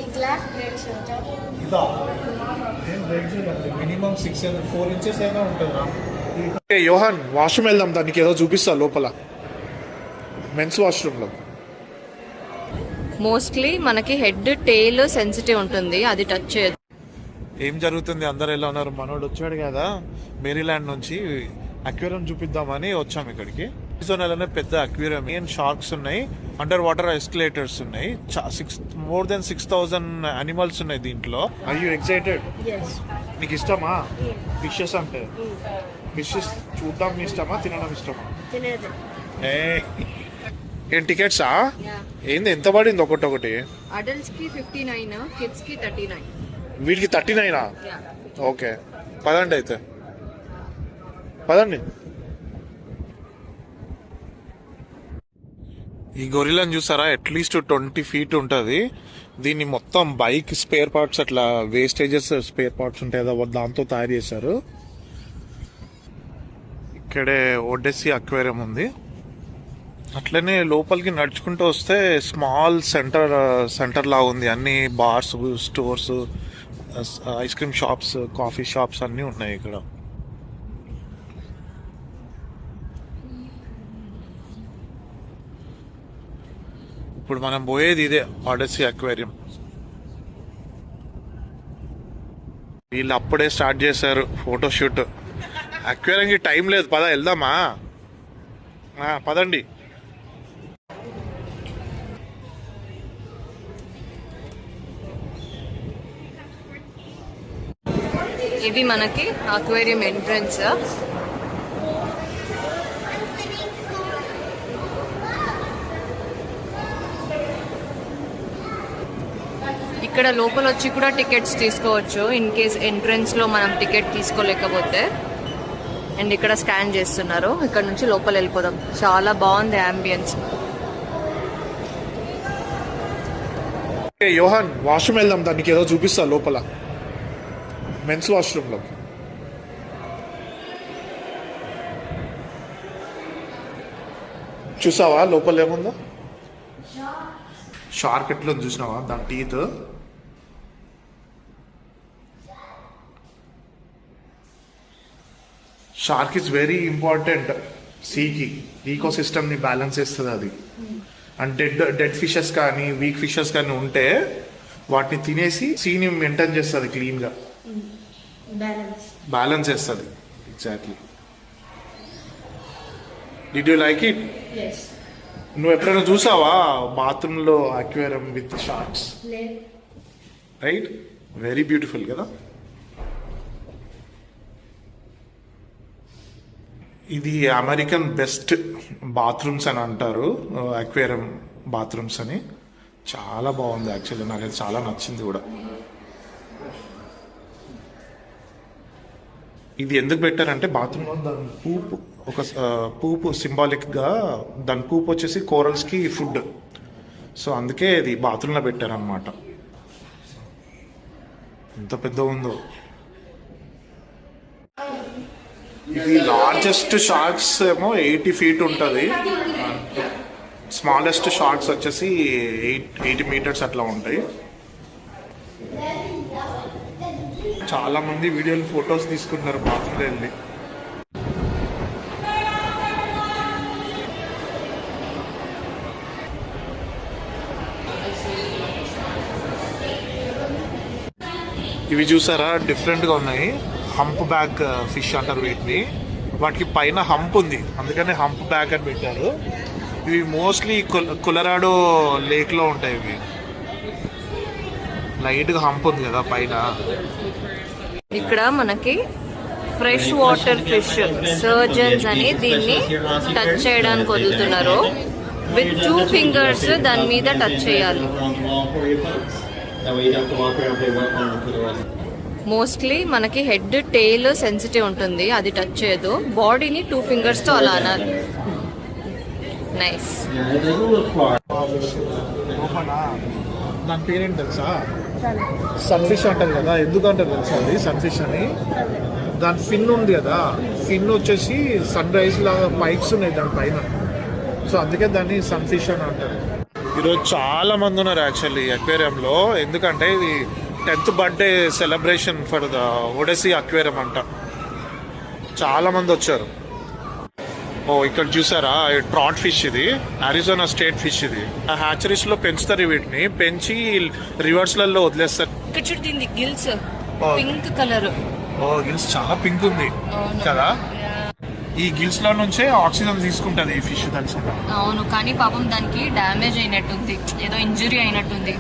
ఈ glass breaks ఇదా ఏం బ్రేక్ చేయలేదు. మినిమం 4 ఇంచెస్ అయినా ఉంటుంది. యోహాన్ వాష్రూమ్ వెళ్దాం, దానికి ఏదో చూపిస్తా లోపల మెన్స్ వాష్రూమ్లో. మోస్ట్లీ మనకి హెడ్ టెయిల్ సెన్సిటివ్ ఉంటుంది, అది టచ్ చేయదు. ఏం జరుగుతుంది, అందరు ఎలా ఉన్నారు? మనోడు వచ్చాడు కదా మేరీల్యాండ్ నుంచి, అక్వేరియం చూపిద్దామని వచ్చాము ఇక్కడికి. అలానే పెద్ద అక్వేరియం, షార్క్స్ ఉన్నాయి, అండర్ వాటర్ ఎస్కలేటర్స్ ఉన్నాయి, మోర్ దెన్ 6,000 అనిమల్స్ ఉన్నాయి దీంట్లో. Are you excited? నీకు ఇష్టమా ఫిషెస్ అంటే? ఫిషెస్ చూడడం ఇష్టమా, తినడం ఇష్టమా? ఏం టికెట్సా? ఏంది, ఎంత పడింది ఒకటి? అడల్ట్స్ కి 59, కిడ్స్ కి 39. వీటికి 39? ఓకే, పదండి అయితే, పదండి. ఈ గొరిల్లాని చూసారా, అట్లీస్ట్ 20 feet ఉంటుంది. దీన్ని మొత్తం బైక్ స్పేర్ పార్ట్స్, అట్లా వేస్టేజెస్ స్పేర్ పార్ట్స్ ఉంటాయి కదా, దాంతో తయారు చేశారు. ఇక్కడే ఒడెస్సీ అక్వేరియం ఉంది. అట్లనే లోపలికి నడుచుకుంటూ వస్తే స్మాల్ సెంటర్ లా ఉంది. అన్ని bars, stores, ice cream shops, coffee shops అన్నీ ఉన్నాయి ఇక్కడ. ఇప్పుడు మనం పోయేది ఇదే, ఒడెస్సీ అక్వేరియం. వీళ్ళు అప్పుడే స్టార్ట్ చేశారు ఫోటోషూట్. అక్వేరియంకి టైం లేదు, పద వెళ్దామా? పదండి. ఇది మనకి అక్వేరియం ఎంట్రన్స్. ఇక్కడ లోపల వచ్చి కూడా టికెట్స్ తీసుకోవచ్చు ఇన్ కేస్ ఎంట్రన్స్ లో మనం టికెట్ తీసుకోలేకపోతే. అండ్ ఇక్కడ స్కాన్ చేస్తున్నారు, ఇక్కడ నుంచి లోపల వెళ్ళిపోదాం. చాలా బాగుంది అంబియన్స్. యోహాన్ వాష్రూమ్ వెళ్దాం, దానికి ఏదో చూపిస్తా లోపల మెన్స్ వాష్రూమ్లో. చూసావా లోపల ఏముందో? షార్క్ ఎట్లా చూసినావా, దాని teeth. Shark is very important సీకి, ఈకో సిస్టమ్ని బ్యాలెన్స్ చేస్తుంది అది. అండ్ డెడ్ ఫిషెస్ కానీ వీక్ ఫిషెస్ కానీ ఉంటే వాటిని తినేసి సీని మెయింటైన్ చేస్తుంది, క్లీన్గా బ్యాలెన్స్ చేస్తుంది. Exactly. Did you like it? నువ్వు ఎప్పుడైనా చూసావా బాత్రూంలో aquarium with sharks? Right, very beautiful కదా. ఇది అమెరికన్ బెస్ట్ బాత్రూమ్స్ అని అంటారు, అక్వేరియం బాత్రూమ్స్ అని. చాలా బాగుంది యాక్చువల్లీ, నాకు చాలా నచ్చింది కూడా. ఇది ఎందుకు పెట్టారంటే బాత్రూంలో దాని పూపు, ఒక పూపు సింబాలిక్గా, దాని పూపు వచ్చేసి కోరల్స్కి ఫుడ్. సో అందుకే ఇది బాత్రూంలో పెట్టారనమాట. ఎంత పెద్ద ఉందో ఇది. లార్జెస్ట్ షార్క్స్ ఏమో 80 feet ఉంటుంది, స్మాలెస్ట్ షార్క్స్ వచ్చేసి 80 meters అట్లా ఉంటాయి. చాలా మంది వీడియోలు, ఫొటోస్ తీసుకుంటున్నారు బాత్రూంలో వెళ్ళి. ఇవి చూసారా, డిఫరెంట్గా ఉన్నాయి. హంప్ బ్యాక్ ఫిష్ అంటారు వీటిని. వాటికి పైన హంప్ ఉంది, అందుకనే హంప్ బ్యాక్ అని పెట్టారు. ఇవి మోస్ట్లీ కొలరాడో లేక్లో ఉంటాయి. ఇవి లైట్గా హంప్ ఉంది కదా పైన. ఇక్కడ మనకి ఫ్రెష్ వాటర్ ఫిష్ సర్జన్స్ అని దీన్ని టచ్ చేయడానికి వదులుతున్నారు. విత్ 2 fingers దాని మీద టచ్ చేయాలి. మోస్ట్లీ మనకి హెడ్ టెయిల్ సెన్సిటివ్ ఉంటుంది, అది టచ్ చేయదు. బాడీని 2 fingers తో అలా అనాలి. నైస్. దాని పేరేంటి తెలుసా? సన్ ఫిష్ అంటారు కదా. ఎందుకు అంటారు తెలుసా అది సన్ ఫిష్ అని? దాని ఫిన్ ఉంది కదా, ఫిన్ వచ్చేసి సన్ రైజ్ లాగా పైక్స్ ఉన్నాయి దాని పైన. సో అందుకే దాన్ని సన్ ఫిష్ అని అంటారు. ఈరోజు చాలా మంది ఉన్నారు యాక్చువల్లీ అక్వేరియంలో, ఎందుకంటే ఇది 10th birthday celebration for the Odyssey aquarium అంట. చాలా మంది వచ్చారు. ఓ ఇక్కడ చూసారా, ట్రాట్ ఫిష్, ఇది అరిజోనా స్టేట్ ఫిష్. ఇది ఆ హ్యాచరీస్ లో పెంచుతారు, వీటిని పెంచి రివర్స్ లలో వదిలేస్తారు. ఇక్కడ చూడండి గిల్స్ పింక్ కలర్. ఓ గిల్స్ చాలా పింక్ ఉంది కదా. ఈ గిల్స్ లో నుంచే ఆక్సిజన్ తీసుకుంటది ఈ ఫిష్, తెలుసు. అవును, కానీ పాపం దానికి డ్యామేజ్ అయినట్టుంది, ఏదో ఇంజురీ అయినట్టుంది,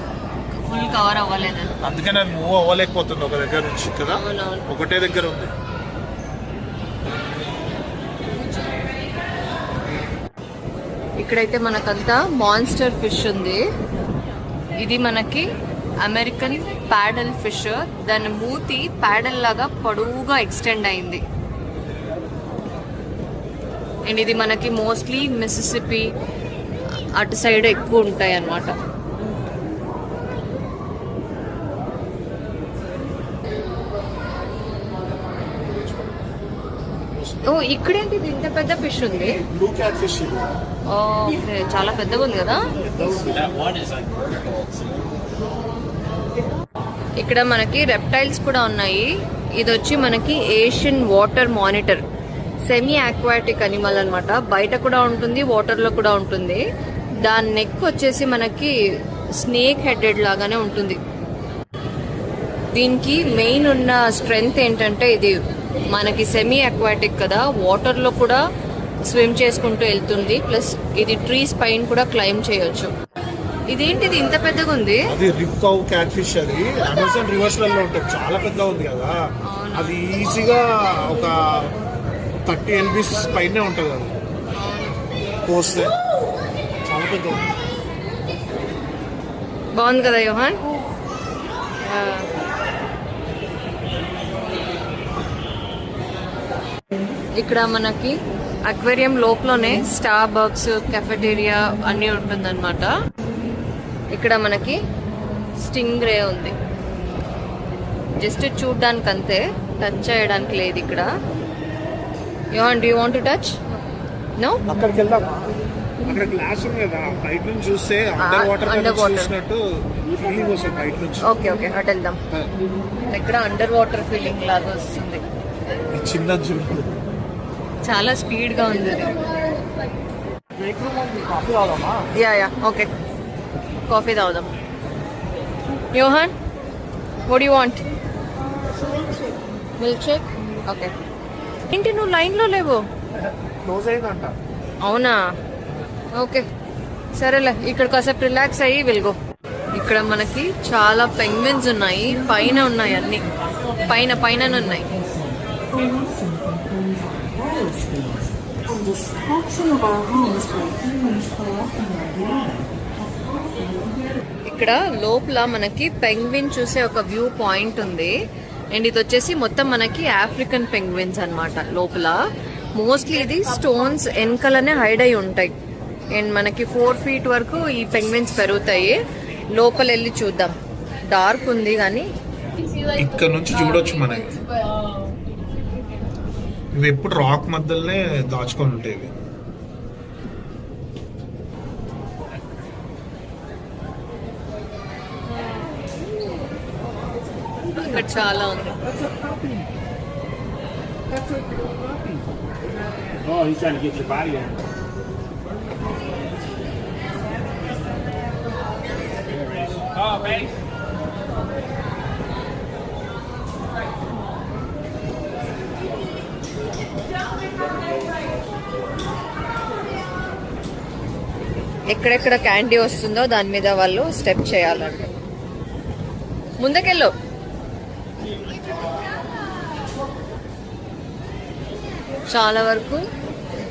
ఫుల్ కవర్ అవ్వలేదు. అందుకే నేను మూవ్ అవ్వలేకపోతుంది ఒక దగ్గర నుంచి కదా, ఒకటే దగ్గర ఉంది. ఇక్కడైతే మనకంతా మాన్స్టర్ ఫిష్ ఉంది. ఇది మనకి అమెరికన్ ప్యాడల్ ఫిష్. దాని మూతి ప్యాడల్ లాగా పొడవుగా ఎక్స్టెండ్ అయింది. అండ్ ఇది మనకి మోస్ట్లీ మిసిసిపి అటు సైడ్ ఎక్కువ ఉంటాయి అన్నమాట. ఓ ఇక్కడేంటి ఇంత పెద్ద ఫిష్ ఉంది? Blue cat fish. ఓకే, చాలా పెద్దగా ఉంది కదా. ఇక్కడ మనకి రెప్టైల్స్ కూడా ఉన్నాయి. ఇది వచ్చి మనకి Asian water monitor, semi aquatic animal అన్నమాట. బయట కూడా ఉంటుంది, వాటర్ లో కూడా ఉంటుంది. దాని నెక్ వచ్చేసి మనకి స్నేక్ హెడెడ్ లాగానే ఉంటుంది. దీనికి మెయిన్ ఉన్న స్ట్రెంగ్త్ ఏంటంటే, ఇది మనకి సెమీ అక్వాటిక్ కదా, వాటర్ లో కూడా స్విమ్ చేసుకుంటూ వెళ్తుంది. ప్లస్ ఇది ట్రీస్ పైన కూడా క్లైమ్ చేయొచ్చు. ఇదేంటిది ఇంత పెద్దగా ఉంది? అది రిప్ కౌ క్యాట్ ఫిష్. అది అమెజాన్ రివర్స్ లలో ఉంటుంది, చాలా పెద్ద ఉంది కదా. అది ఈజీగా ఒక 30 LBs పైనే ఉంటుంది. అది కోస్తే చాలా పెద్ద ఉంది. బాగుంది కదా యోహాన్. ఇక్కడ మనకి అక్వేరియం లోపలనే స్టార్ బక్స్, కెఫెటేరియా అన్నీ ఉంటుందన్నమాట. ఇక్కడ మనకి స్టింగ్ రే ఉంది. జస్ట్ చూడడానికి అంతే, టచ్ చేయడానికి లేదు ఇక్కడ. Yohan, do you want to touch? No. అక్కడికి వెళ్దామా? అక్కడ గ్లాస్ ఉంది కదా, బయట నుంచి చూస్తే అండర్ వాటర్ చూసినట్టు ఫీలింగ్ వస్తుంది బయట నుంచి. ఓకే ఓకే, అటు వెళ్దాం. ఇక్కడ అండర్ వాటర్ ఫీలింగ్ లాగా వస్తుంది. చిన్న చూడు, చాలా స్పీడ్ గా ఉంది అది. కాఫీ తాగుదామా? యా యా, ఓకే, కాఫీ తాగుదాం. Yohan, what you want? Milk shake. Okay. ఏంటి నువ్వు లైన్ లో లేవు? క్లోజ్ అయిందంట. అవునా? ఓకే సరేలే, ఇక్కడ కాసేపు రిలాక్స్ అయ్యి వెల్గో. ఇక్కడ మనకి చాలా పెంగ్విన్స్ ఉన్నాయి, పైన ఉన్నాయి, అన్ని పైన పైన ఉన్నాయి. ఇక్కడ లోపల మనకి పెంగ్విన్ చూసే ఒక వ్యూ పాయింట్ ఉంది. అండ్ ఇది వచ్చేసి మొత్తం మనకి ఆఫ్రికన్ పెంగ్విన్స్ అన్నమాట. లోపల మోస్ట్లీ ఇది స్టోన్స్ వెనకలనే హైడ్ అయి ఉంటాయి. అండ్ మనకి 4 feet వరకు ఈ పెంగ్విన్స్ పెరుగుతాయి. లోపల వెళ్ళి చూద్దాం. డార్క్ ఉంది కానీ ఇక్కడ నుంచి చూడొచ్చు మనకి. ఇవి ఎప్పుడు రాక్ మధ్యలోనే దాచుకొని ఉంటాయి. ఇవి ఇక్కడ చాలా ఉంది. Oh, he's trying to get your body in. Oh, man. ఎక్కడెక్కడ క్యాండీ వస్తుందో దాని మీద వాళ్ళు స్టెప్ చేయాలంట. ముందుకెళ్ళు. చాలా వరకు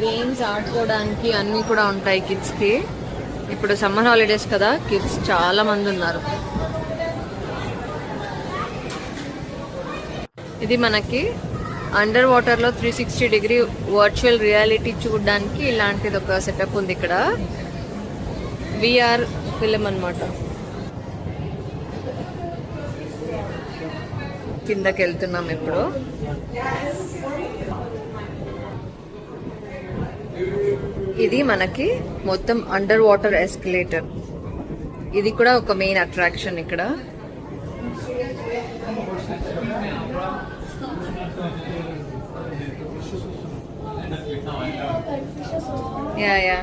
గేమ్స్ ఆడుకోవడానికి అన్నీ కూడా ఉంటాయి కిడ్స్కి. ఇప్పుడు సమ్మర్ హాలిడేస్ కదా, కిడ్స్ చాలా మంది ఉన్నారు. ఇది మనకి అండర్ వాటర్లో 360 వర్చువల్ రియాలిటీ చూడడానికి ఇలాంటిది ఒక సెటప్ ఉంది. ఇక్కడ విఆర్ ఫిల్మ్ అన్నమాట. కిందకి వెళ్తున్నాం ఇప్పుడు. ఇది మనకి మొత్తం అండర్ వాటర్ ఎస్కలేటర్. ఇది కూడా ఒక మెయిన్ అట్రాక్షన్ ఇక్కడ. యా యా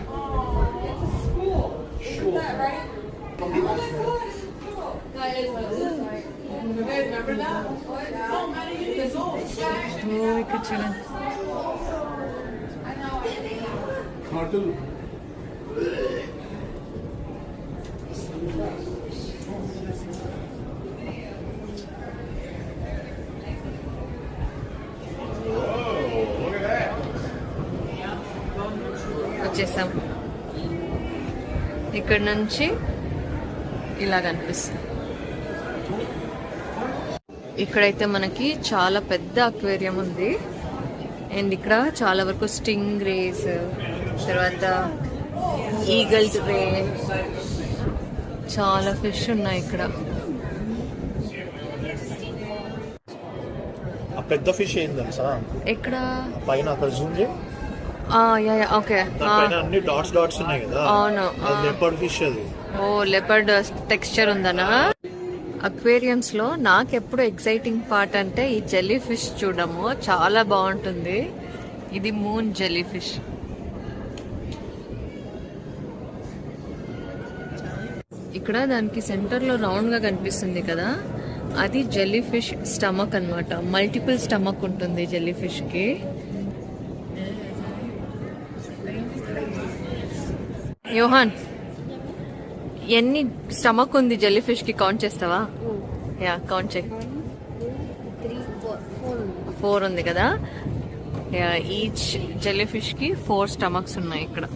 ఇక్కడ చూడండి. వచ్చేసాం. ఇక్కడ నుంచి ఇలా కనిపిస్తుంది. ఇక్కడైతే మనకి చాలా పెద్ద అక్వేరియం ఉంది. అండ్ ఇక్కడ చాలా వరకు స్టింగ్ రేస్, తర్వాత ఈగల్ రే, చాలా ఫిష్ ఉన్నాయి ఇక్కడ. ఆ పెద్ద ఫిష్ ఏం తెలుసా? ఇక్కడ పైన అక్కడ జూమ్ చేయి. ఓకే, పైన అన్ని డాట్స్ డాట్స్ ఉన్నాయి కదా. అవును, లెపర్డ్ ఫిష్ అది. ఓ లెపర్డ్ టెక్స్చర్ ఉందనా. అక్వేరియంస్ లో నాకు ఎప్పుడు ఎక్సైటింగ్ పార్ట్ అంటే ఈ జెల్లీ ఫిష్ చూడము, చాలా బాగుంటుంది. ఇది మూన్ జెల్లీ ఫిష్. ఇక్కడ దానికి సెంటర్ లో రౌండ్ గా కనిపిస్తుంది కదా, అది జెల్లీ ఫిష్ స్టమక్ అన్నమాట. మల్టిపుల్ స్టమక్ ఉంటుంది జెల్లీ ఫిష్ కి. యోహాన్, ఎన్ని స్టమక్ ఉంది జెల్లీ ఫిష్ కి? కౌంట్ చేస్తావా? యా, కౌంట్ చేయి. 4 ఉంది కదా. ఈచ్ జెల్లీ ఫిష్ కి 4 స్టమక్స్ ఉన్నాయి ఇక్కడ.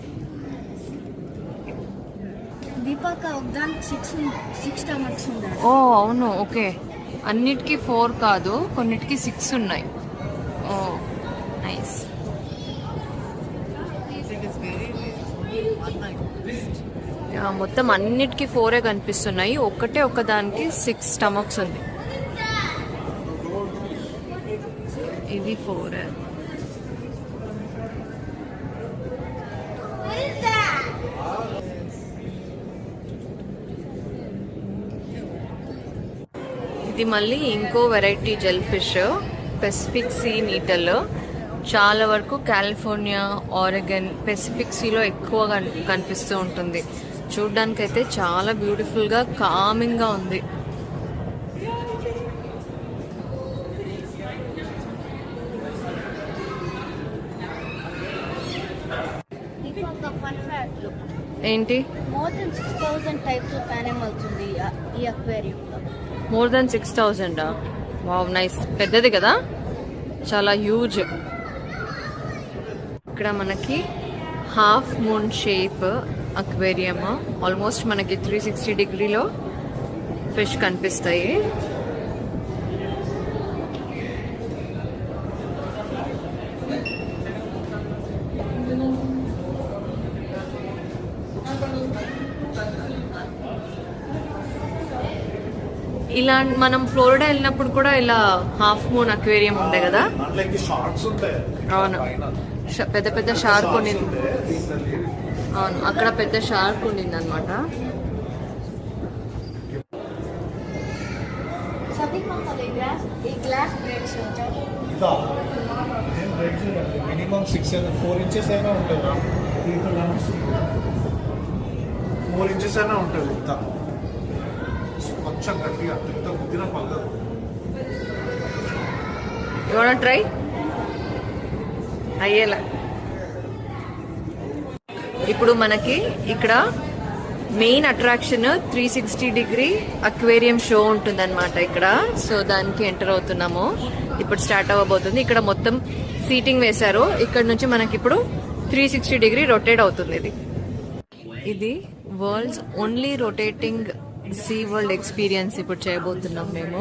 ఓ అవును, ఓకే. అన్నిటికీ 4 కాదు, కొన్నిటికి 6 ఉన్నాయి. ఓ నైస్. మొత్తం అన్నిటికీ 4 కనిపిస్తున్నాయి. ఒక దానికి 6 స్టమక్స్ ఉంది. ఇది 4. ఇది మళ్ళీ ఇంకో variety jelly fish, Pacific sea nettle. చాలా వరకు కాలిఫోర్నియా, ఆరెగన్, పెసిఫిక్ సీలో ఎక్కువ కనిపిస్తూ ఉంటుంది. చూడ్డానికైతే చాలా బ్యూటిఫుల్ గా, కామింగ్ గా ఉంది. ఏంటి? More than 6000 types of animals ఉంది ఈ అక్వేరియంలో. More than 6000. Wow, nice. పెద్దది కదా, చాలా హ్యూజ్. ఇక్కడ మనకి half moon shape aquarium. Almost మనకి 360 డిగ్రీలో ఫిష్ కనిపిస్తాయి. ఇలా మనం ఫ్లోరిడా వెళ్ళినప్పుడు కూడా ఇలా హాఫ్ మూన్ అక్వేరియం ఉండే కదా. అవును, పెద్ద పెద్ద షార్క్ ఉండింది. అవును, అక్కడ పెద్ద షార్క్ ఉండింది అనమాట. మినిమం 4 ఇంచెస్ అయినా ఉంటుంది. 4 ఇంచెస్ అయినా ఉంటుంది. ఇంత కొంచెం గట్టిగా, ఇంత ముద్దిన పగలదు. You want try? అయ్యేలా. ఇప్పుడు మనకి ఇక్కడ main attraction 360 degree aquarium show ఉంటుందన్నమాట ఇక్కడ. సో దానికి ఎంటర్ అవుతున్నాము. ఇప్పుడు స్టార్ట్ అవ్వబోతుంది. ఇక్కడ మొత్తం సీటింగ్ వేశారు. ఇక్కడ నుంచి మనకి ఇప్పుడు 360 డిగ్రీ రొటేట్ అవుతుంది. ఇది world's only rotating sea world experience ఇప్పుడు చేయబోతున్నాం మేము.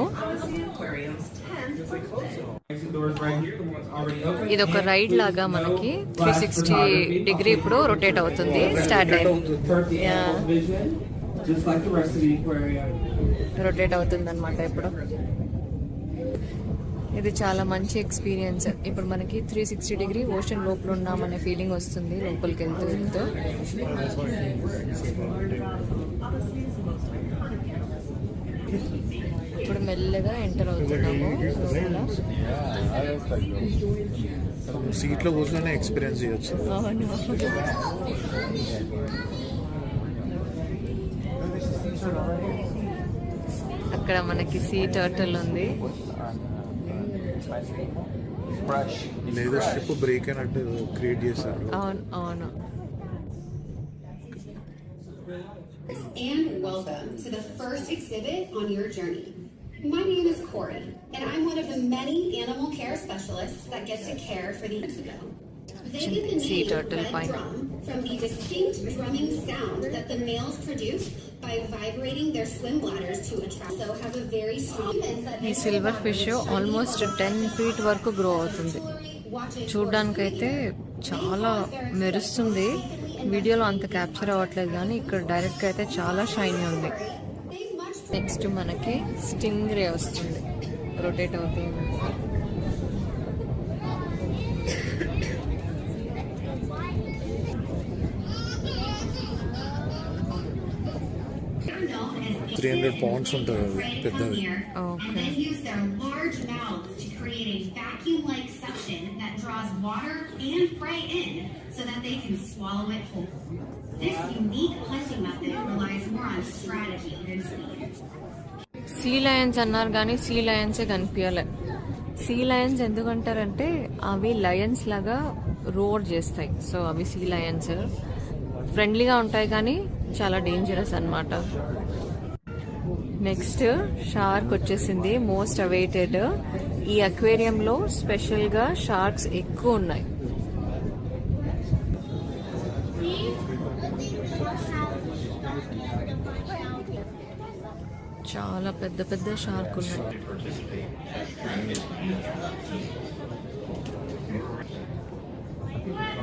ఇది ఒక రైడ్ లాగా మనకి 360 డిగ్రీ ఇప్పుడు రొటేట్ అవుతుంది. స్టార్ట్ రొటేట్ అవుతుంది అనమాట ఇప్పుడు. ఇది చాలా మంచి ఎక్స్పీరియన్స్. ఇప్పుడు మనకి 360 డిగ్రీ ఓషన్ లోపల ఉన్నామనే ఫీలింగ్ వస్తుంది లోపలికి వెళ్తూ వెళ్తూ. ఇప్పుడు మెల్లగా ఎంటర్ అవుతున్నాము లోపల. సీట్లో కూర్చొని ఎక్స్పీరియన్స్ చేయొచ్చు. అవును. అక్కడ మనకి సీ టర్టిల్ ఉంది. లేదా షిప్ బ్రేక్ అయినట్టు క్రియేట్ చేశారు. అవును అవును. And welcome to the first exhibit on your journey. My name is Corey, and I'm one of the many animal care specialists that get to care for the ago. They get the Sea name turtle red pine. drum from the distinct drumming sound that the males produce by vibrating their swim bladders to attract. So have a very strong. ఈ silver fish almost 10 feet వరకు grow అవుతుంది. చూడ్డానికైతే చాలా మెరుస్తుంది. వీడియోలో అంత capture అవ్వట్లేదు కానీ ఇక్కడ డైరెక్ట్గా అయితే చాలా షైనీ ఉంది. నెక్స్ట్ మనకి స్టింగ్ రే వస్తుంది, రొటేట్ అవుతుంది. known as 300 pounds ఉంటుంది అది పెద్దది. Okay. and then use their large mouths to create a vacuum-like suction that draws water and prey in so that they can swallow it whole. This unique hunting method relies more on strategy than speed. Sea lions అన్నారు కానీ sea లయన్సే కనిపించలే. Sea lions ఎందుకంటారంటే అవి lions లాగా road చేస్తాయి. So అవి see Lions ఫ్రెండ్లీగా ఉంటాయి కానీ చాలా డేంజరస్ అన్నమాట. నెక్స్ట్ షార్క్ వచ్చేసింది, మోస్ట్ అవైటెడ్. ఈ అక్వేరియంలో స్పెషల్గా షార్క్స్ ఎక్కువ ఉన్నాయి. చాలా పెద్ద పెద్ద షార్క్ ఉన్నాయి.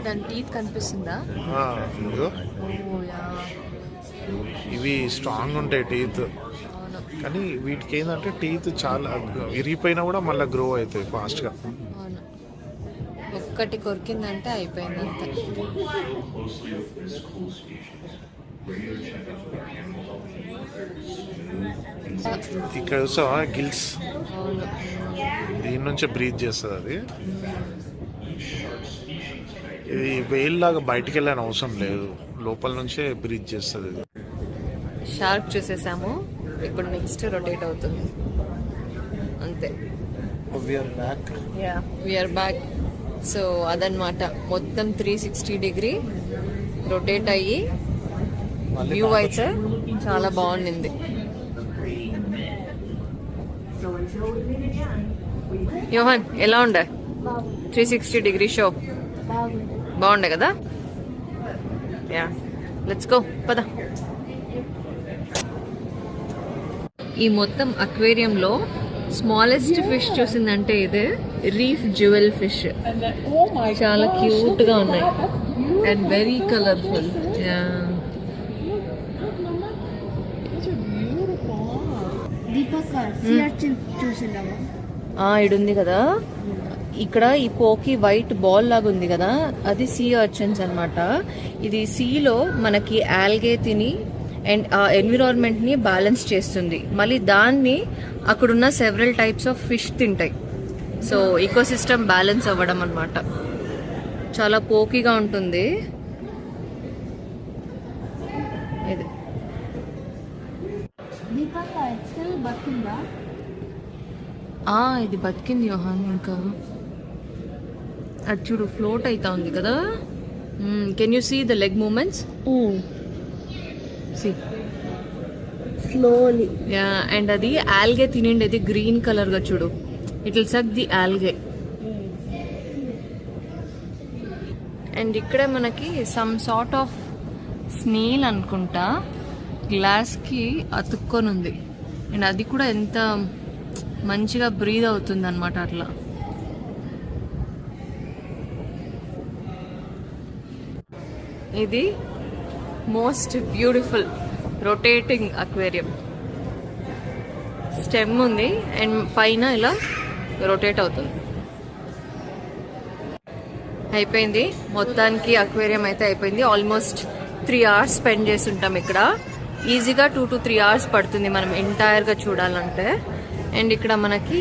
దాని టీత్ కనిపిస్తుందా? ఇదిగో ఓ యా. ఇవి స్ట్రాంగ్ ఉంటాయి టీత్, అవును కానీ వీటికి ఏంటంటే టీత్ చాలా విరిగిపోయినా కూడా మళ్ళీ గ్రో అవుతాయి ఫాస్ట్గా. అవును. ఒక్కటి కొరికిందంటే అయిపోయింది అంతే. ఇక్కడ చూసావా గిల్స్, అవును. దీని నుంచే బ్రీత్ చేస్తుంది అది. ఇది వేల్ లాగా బయటికి వెళ్ళని అవసరం లేదు, లోపల నుంచే బ్రీత్ చేస్తుంది ఇది. షార్క్ చూసేసాము, ఇప్పుడు నెక్స్ట్ రొటేట్ అవుతుంది అంతే. We're back. Yeah we're back. So అదనమాట, మొత్తం 360 డిగ్రీ రొటేట్ అయ్యి వ్యూ అయితే చాలా బాగుండింది. యోహన్ ఎలా ఉండే 360 డిగ్రీ షో? బాగుండే కదా? యా లెట్స్ గో పద. ఈ మొత్తం అక్వేరియంలో స్మాలెస్ట్ ఫిష్ చూసిందంటే ఇదే రీఫ్ జ్యువెల్ ఫిష్. చాలా క్యూట్ గా ఉన్నాయి and very colourful. Deepak sea urchin చూసిందామా? ఇడుంది కదా ఇక్కడ, ఈ పోకి వైట్ బాల్ లాగా ఉంది కదా, అది సీ అర్చిన్స్ అన్నమాట. ఇది సీలో మనకి ఆల్గే తిని అండ్ ఆ ఎన్విరాన్మెంట్ ని బ్యాలెన్స్ చేస్తుంది. మళ్ళీ దాన్ని అక్కడున్న సెవరల్ టైప్స్ ఆఫ్ ఫిష్ తింటాయి. సో ఈకోసిస్టమ్ బ్యాలెన్స్ అవ్వడం అన్నమాట. చాలా పోకీగా ఉంటుంది ఇది. దీపక్ స్టిల్ బతికిందా? ఇది బతికింది యోహాన్. ఇంకా అది చూడు ఫ్లోట్ అవుతా ఉంది కదా. Can you see the leg movements? See slowly. Yeah, and అది ఆల్గే తినేది గ్రీన్ కలర్ గా చూడు. It will suck the algae. And ఇక్కడ మనకి సమ్ సార్ట్ ఆఫ్ స్నేల్ అనుకుంటా, గ్లాస్ కి అతుక్కొని ఉంది. అండ్ అది కూడా ఎంత మంచిగా బ్రీద్ అవుతుంది అనమాట అట్లా. ఇది most beautiful rotating aquarium. Stem ఉంది అండ్ పైన ఇలా రొటేట్ అవుతుంది. అయిపోయింది మొత్తానికి, అక్వేరియం అయితే అయిపోయింది. ఆల్మోస్ట్ 3 hours స్పెండ్ చేసి ఉంటాం ఇక్కడ. ఈజీగా 2 to 3 hours పడుతుంది మనం ఎంటైర్గా చూడాలంటే. అండ్ ఇక్కడ మనకి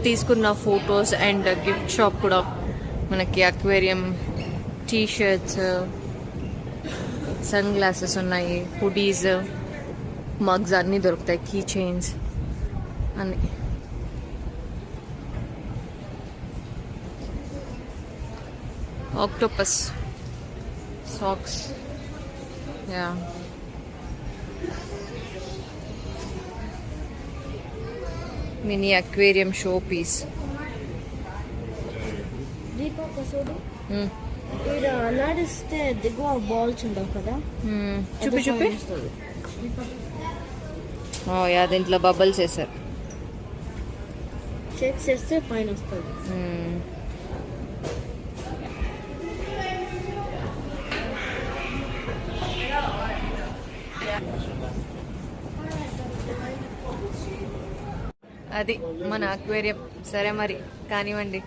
తీసుకున్న ఫొటోస్ అండ్ గిఫ్ట్ షాప్ కూడా మనకి aquarium T shirts, sunglasses ఉన్నాయి, హుడీస్, మగ్స్ అన్నీ దొరుకుతాయి, కీ చైన్స్ అన్నీ. Octopus socks, yeah. Mini aquarium showpiece. Deepak చూడు, ఇక్కడ నడిస్తే దిగువ బాల్స్ ఉండవు కదా, చూపి. యా, దీంట్లో బబుల్స్ వేసారు. చెక్ చేస్తే పైన వస్తుంది. అది మన అక్వేరియం. సరే మరి కానివ్వండి.